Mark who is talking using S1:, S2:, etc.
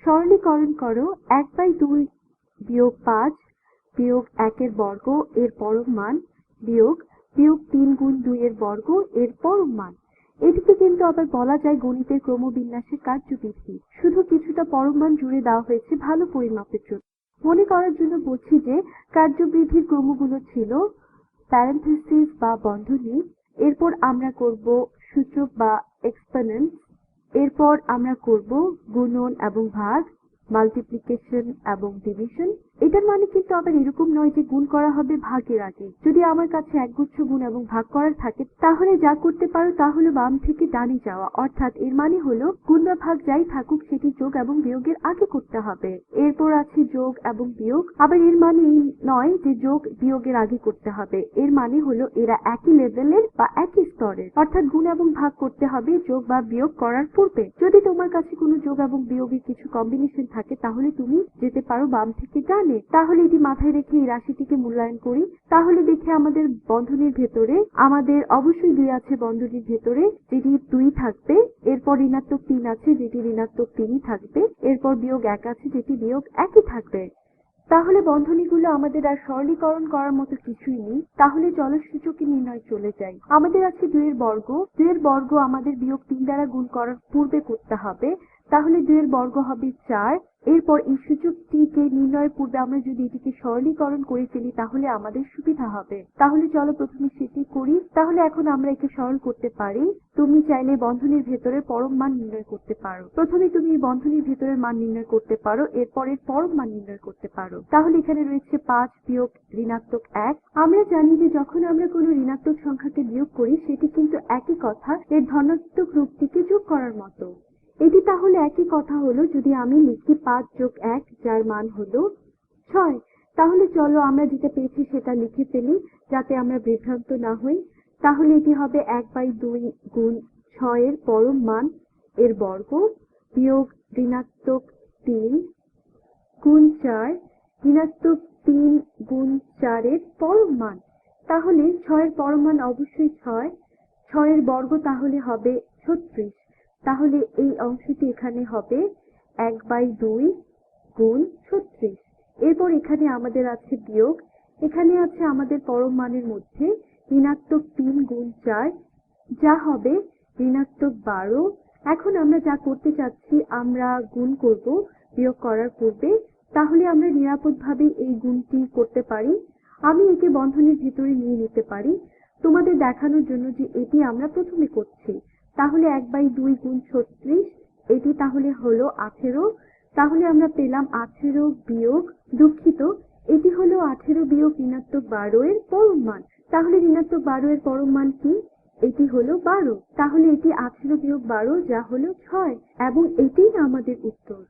S1: সরলীকরণ করো 1/2 বিয়োগ 5 বিয়োগ 1 এর বর্গ এর পরম মান বিয়োগ বিয়োগ 3 গুণ 2 এর বর্গ এর পরম মান। এটিকে কিন্তু আবার বলা যায় গণিতের ক্রমবিন্যাসের কার্যবিধি, শুধু কিছুটা পরম মান জুড়ে দেওয়া হয়েছে ভালো পরিমাপের জন্য। মনে করার জন্য বলছি যে কার্যবিধির ক্রমগুলো ছিল প্যারেনথেসিস বা বন্ধনী, এরপর আমরা করব সূচক বা এক্সপোনেন্টস, এরপর আমরা করব গুণন এবং ভাগ, মাল্টিপ্লিকেশন এবং ডিভিশন। এটার মানে কিন্তু আবার এরকম নয় যে গুণ করা হবে ভাগের আগে। যদি আমার কাছে একগুচ্ছ গুণ এবং ভাগ করার থাকে তাহলে যা করতে পারো তা হলো বাম থেকে ডানে যাওয়া, অর্থাৎ এর মানে হলো গুণ বা ভাগ যাই থাকুক সেটি যোগ এবং বিয়োগের আগে করতে হবে। এরপর আছে যোগ এবং বিয়োগ, আবার এর মানে এই নয় যে যোগ বিয়োগের আগে করতে হবে, এর মানে হলো এরা একই লেভেলের বা একই স্তরের, অর্থাৎ গুণ এবং ভাগ করতে হবে যোগ বা বিয়োগ করার পূর্বে। যদি তোমার কাছে কোনো যোগ এবং বিয়োগের কিছু কম্বিনেশন থাকে তাহলে তুমি যেতে পারো বাম থেকে ডানে। তাহলে এটি মাথায় রেখে এই রাশিটিকে মূল্যায়ন করি। তাহলে দেখে আমাদের বন্ধনীর ভেতরে আমাদের অবশ্যই 2 আছে, বন্ধনীর ভেতরে যেটি 2 থাকবে, এরপর ঋণাত্মক 3 আছে যেটি ঋণাত্মক 3ই থাকবে, এরপর বিয়োগ 1 আছে যেটি বিয়োগ 1ই থাকবে। তাহলে বন্ধনীগুলো আমাদের আর সরলীকরণ করার মতো কিছুই নেই। তাহলে চলো সূচকে নির্ণয় চলে যাই। আমাদের আছে 2 এর বর্গ, 2 এর বর্গ আমাদের বিয়োগ 3 দ্বারা গুণ করার পূর্বে করতে হবে, তাহলে 2 এর বর্গ হবে 4। এরপর এই সূচকটিকে নির্ণয়ের পূর্বে আমরা যদি এটিকে সরলীকরণ করে ফেলি তাহলে আমাদের সুবিধা হবে। তাহলে চলো প্রথমে সেটি করি। তাহলে এখন আমরা একে সরল করতে পারি। তুমি চাইলে বন্ধনীর ভেতরে পরম মান নির্ণয় করতে পারো। প্রথমে তুমি এই বন্ধনীর ভেতরের মান নির্ণয় করতে পারো, এরপর এর পরম মান নির্ণয় করতে পারো। তাহলে এখানে রয়েছে 5 বিয়োগ ঋণাত্মক 1। আমরা জানি যে যখন আমরা কোনো ঋণাত্মক সংখ্যাকে বিয়োগ করি সেটি কিন্তু একই কথা এর ধনাত্মক রূপটিকে যোগ করার মতো। এটি তাহলে একই কথা হলো যদি আমি লিখি 5 যোগ 1 যার মান হলো 6। তাহলে চলো আমরা যেটা পেয়েছি সেটা লিখে ফেলি যাতে আমরা বিভ্রান্ত না হই। তাহলে এটি হবে 1/2 গুণ 6 এর পরম মান এর বর্গ বিয়োগ ঋণাত্মক 3 গুণ 4 ঋণাত্মক 3 গুণ 4 এর পরম মান। তাহলে 6 এর পরম মান অবশ্যই 6, 6 এর বর্গ তাহলে হবে 36। তাহলে এই অংশটি এখানে হবে 1/2 গুণ 36। এরপর এখানে আমাদের আছে বিয়োগ, এখানে আছে আমাদের পরম মানের মধ্যে ঋণাত্মক 3 গুণ 4 যা হবে ঋণাত্মক 12। এখন আমরা যা করতে চাচ্ছি আমরা গুণ করব বিয়োগ করার পূর্বে, তাহলে আমরা নিরাপদভাবে এই গুণটি করতে পারি। আমি একে বন্ধনীর ভিতরে নিয়ে নিতে পারি তোমাদের দেখানোর জন্য যে এটি আমরা প্রথমে করছি। তাহলে 1/2 গুণ 36 এটি তাহলে হলো 18। তাহলে আমরা পেলাম 18 বিয়োগ, দুঃখিত, এটি হলো 18 বিয়োগ ঋণাত্মক 12 এর পরম মান। তাহলে ঋণাত্মক 12 এর পরম মান কি? এটি হলো 12। তাহলে এটি 18 বিয়োগ 12 যা হলো 6 এবং এটিই আমাদের উত্তর।